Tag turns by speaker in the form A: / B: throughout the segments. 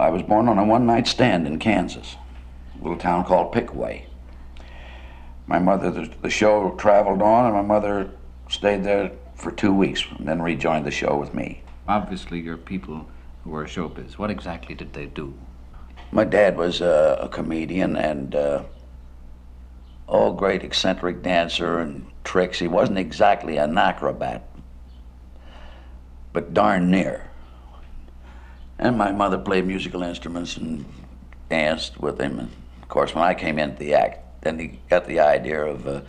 A: I was born on a one-night stand in Kansas, a little town called Pickaway. My mother, the show traveled on, and my mother stayed there for 2 weeks and then rejoined the show with me.
B: Obviously, you're people who were showbiz. What exactly did they do?
A: My dad was a comedian and great eccentric dancer and tricks. He wasn't exactly an acrobat, but darn near. And my mother played musical instruments and danced with him. And of course, when I came into the act, then he got the idea of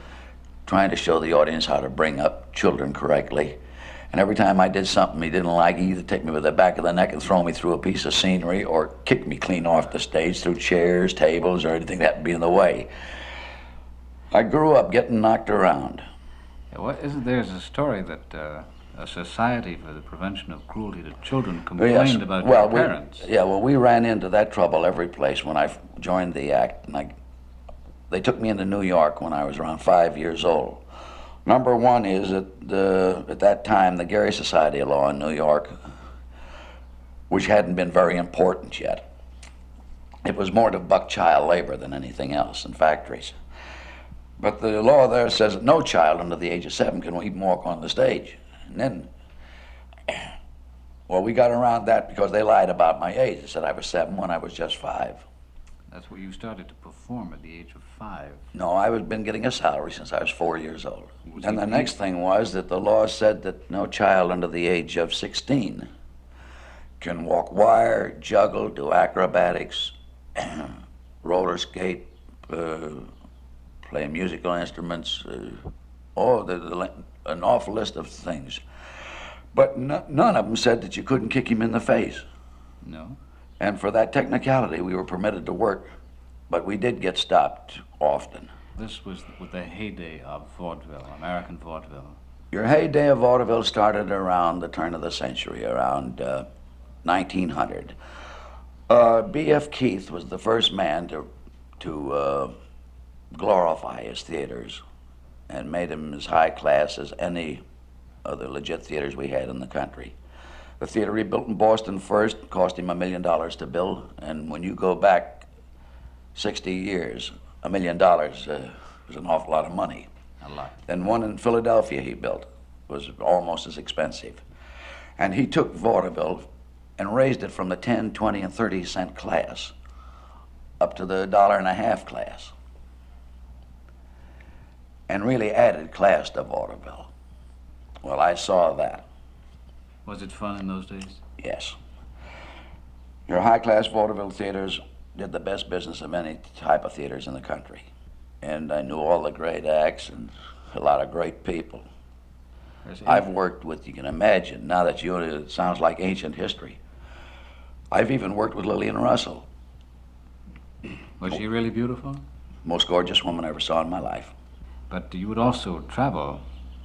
A: trying to show the audience how to bring up children correctly. And every time I did something he didn't like, he'd either take me with the back of the neck and throw me through a piece of scenery or kick me clean off the stage through chairs, tables, or anything that would be in the way. I grew up getting knocked around.
B: There's a story that a society for the prevention of cruelty to children complained about your parents.
A: We ran into that trouble every place when I joined the act. And they took me into New York when I was around 5 years old. Number one is that at that time, the Gary Society of Law in New York, which hadn't been very important yet, it was more to buck child labor than anything else in factories. But the law there says that no child under the age of 7 can even walk on the stage. And then, we got around that because they lied about my age. They said I was 7 when I was just 5.
B: That's where you started to perform at the age of 5.
A: No, I was been getting a salary since I was 4 years old. And the next thing was that the law said that no child under the age of 16 can walk wire, juggle, do acrobatics, roller skate, play musical instruments, an awful list of things. But none of them said that you couldn't kick him in the face.
B: No?
A: And for that technicality, we were permitted to work, but we did get stopped often.
B: This was with the heyday of vaudeville, American vaudeville.
A: Your heyday of vaudeville started around the turn of the century, around 1900. B.F. Keith was the first man to glorify his theaters and made them as high class as any of the legit theaters we had in the country. The theater he built in Boston first cost him $1 million to build, and when you go back 60 years, $1 million was an awful lot of money.
B: A lot.
A: Then one in Philadelphia he built was almost as expensive. And he took vaudeville and raised it from the 10, 20, and 30-cent class up to the $1.50 class, and really added class to vaudeville. Well, I saw that.
B: Was it fun in those days?
A: Yes. Your high-class vaudeville theaters did the best business of any type of theaters in the country. And I knew all the great acts and a lot of great people. I've worked with, you can imagine, now that it sounds like ancient history. I've even worked with Lillian Russell.
B: Was she really beautiful?
A: Most gorgeous woman I ever saw in my life.
B: But you would also travel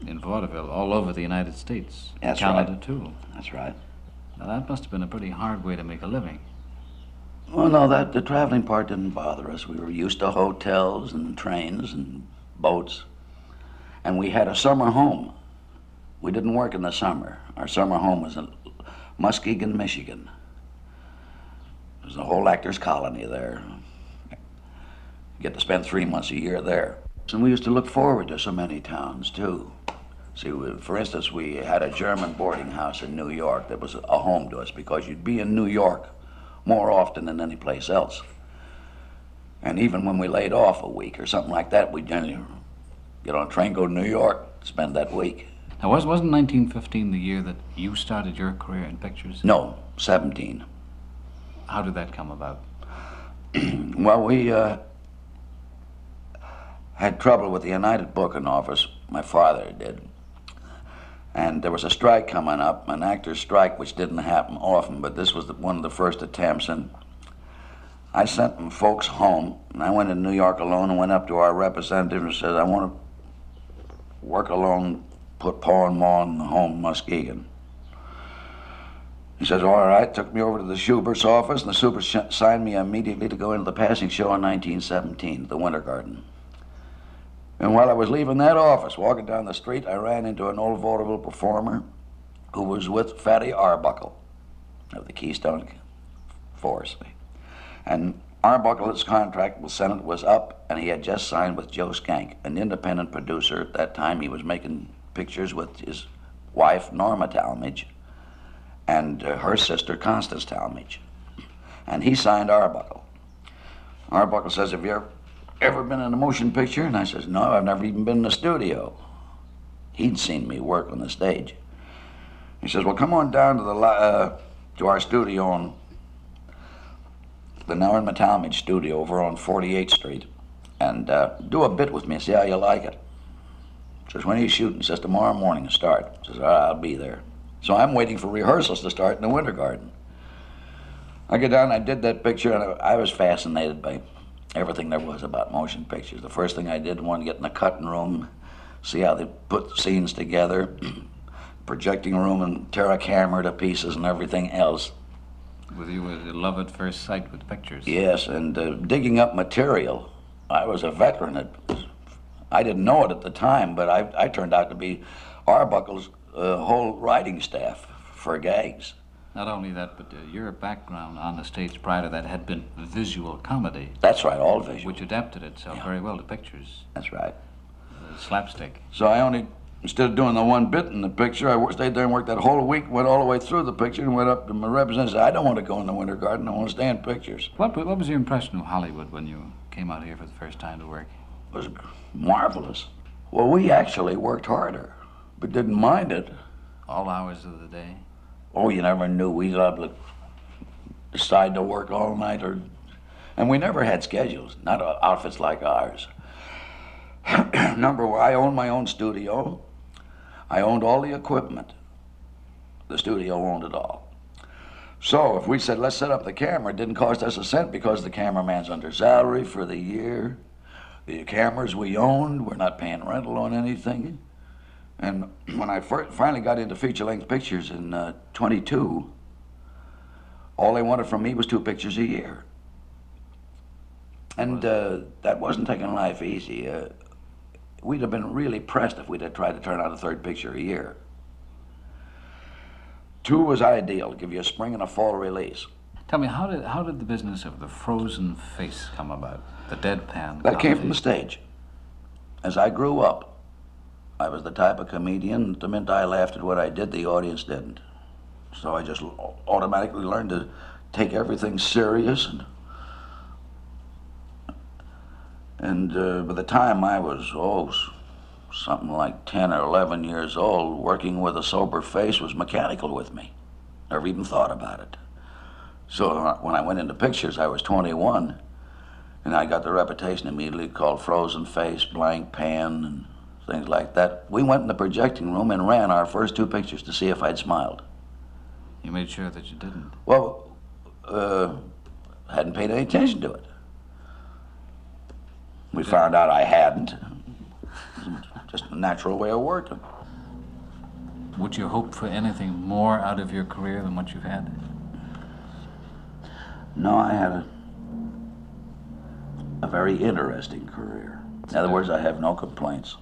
B: in vaudeville all over the United States,
A: That's
B: Canada
A: right.
B: too.
A: That's right.
B: Now that must have been a pretty hard way to make a living.
A: Well, no, the traveling part didn't bother us. We were used to hotels and trains and boats. And we had a summer home. We didn't work in the summer. Our summer home was in Muskegon, Michigan. There's a whole actors' colony there. You get to spend 3 months a year there. And we used to look forward to so many towns, too. See, for instance, we had a German boarding house in New York that was a home to us because you'd be in New York more often than any place else. And even when we laid off a week or something like that, we'd generally get on a train, go to New York, spend that week.
B: Now, wasn't 1915 the year that you started your career in pictures?
A: No, 17.
B: How did that come about?
A: Well, we had trouble with the United Booking Office. My father did. And there was a strike coming up, an actor's strike, which didn't happen often, but this was one of the first attempts. And I sent them folks home, and I went to New York alone and went up to our representative and said, I want to work alone, put Pa and Ma in the home in Muskegon. He says, all right, took me over to the Schubert's office, and the Schubert signed me immediately to go into the passing show in 1917, the Winter Garden. And while I was leaving that office, walking down the street, I ran into an old vaudeville performer who was with Fatty Arbuckle of the Keystone force. And Arbuckle's contract with Senate was up, and he had just signed with Joe Skank, an independent producer. At that time, he was making pictures with his wife, Norma Talmadge, and her sister, Constance Talmadge. And he signed Arbuckle. Arbuckle says, have you ever been in a motion picture? And I says, no, I've never even been in a studio. He'd seen me work on the stage. He says, well, come on down to our studio on the Norma Talmadge studio over on 48th Street and do a bit with me and see how you like it. Says, when are you shooting? Says, tomorrow morning to start. Says, all right, I'll be there. So I'm waiting for rehearsals to start in the Winter Garden. I get down, I did that picture, and I was fascinated by everything there was about motion pictures. The first thing I did was get in the cutting room, see how they put the scenes together, projecting room and tear a camera to pieces and everything else.
B: With you was a love at first sight with pictures.
A: Yes, and digging up material. I was a veteran. I didn't know it at the time, but I turned out to be Arbuckle's whole writing staff for gags.
B: Not only that, but your background on the stage prior to that had been visual comedy.
A: That's right, all visual.
B: Which adapted itself very well to pictures.
A: That's right.
B: Slapstick.
A: So I only, instead of doing the one bit in the picture, I stayed there and worked that whole week, went all the way through the picture, and went up to my representative and said, I don't want to go in the Winter Garden, I want to stay in pictures.
B: What was your impression of Hollywood when you came out here for the first time to work?
A: It was marvelous. Well, we actually worked harder, but didn't mind it.
B: All hours of the day?
A: Oh, you never knew. We'd decide to work all night, and we never had schedules, not outfits like ours. Number one, I owned my own studio. I owned all the equipment. The studio owned it all. So if we said, let's set up the camera, it didn't cost us a cent because the cameraman's under salary for the year. The cameras we owned, we're not paying rental on anything. And when I finally got into feature-length pictures in 22, all they wanted from me was 2 pictures a year. And that wasn't taking life easy. We'd have been really pressed if we'd have tried to turn out a 3rd picture a year. 2 was ideal, give you a spring and a fall release.
B: Tell me, how did the business of the frozen face come about? The deadpan
A: That came from the stage. As I grew up, I was the type of comedian, the minute I laughed at what I did, the audience didn't. So I just automatically learned to take everything serious. And by the time I was, something like 10 or 11 years old, working with a sober face was mechanical with me. Never even thought about it. So when I went into pictures, I was 21, and I got the reputation immediately called Frozen Face, Blank Pan, and things like that. We went in the projecting room and ran our first 2 pictures to see if I'd smiled.
B: You made sure that you didn't?
A: Well, hadn't paid any attention to it. We found out I hadn't. Just a natural way of working.
B: Would you hope for anything more out of your career than what you've had?
A: No, I had a very interesting career. In other words, I have no complaints.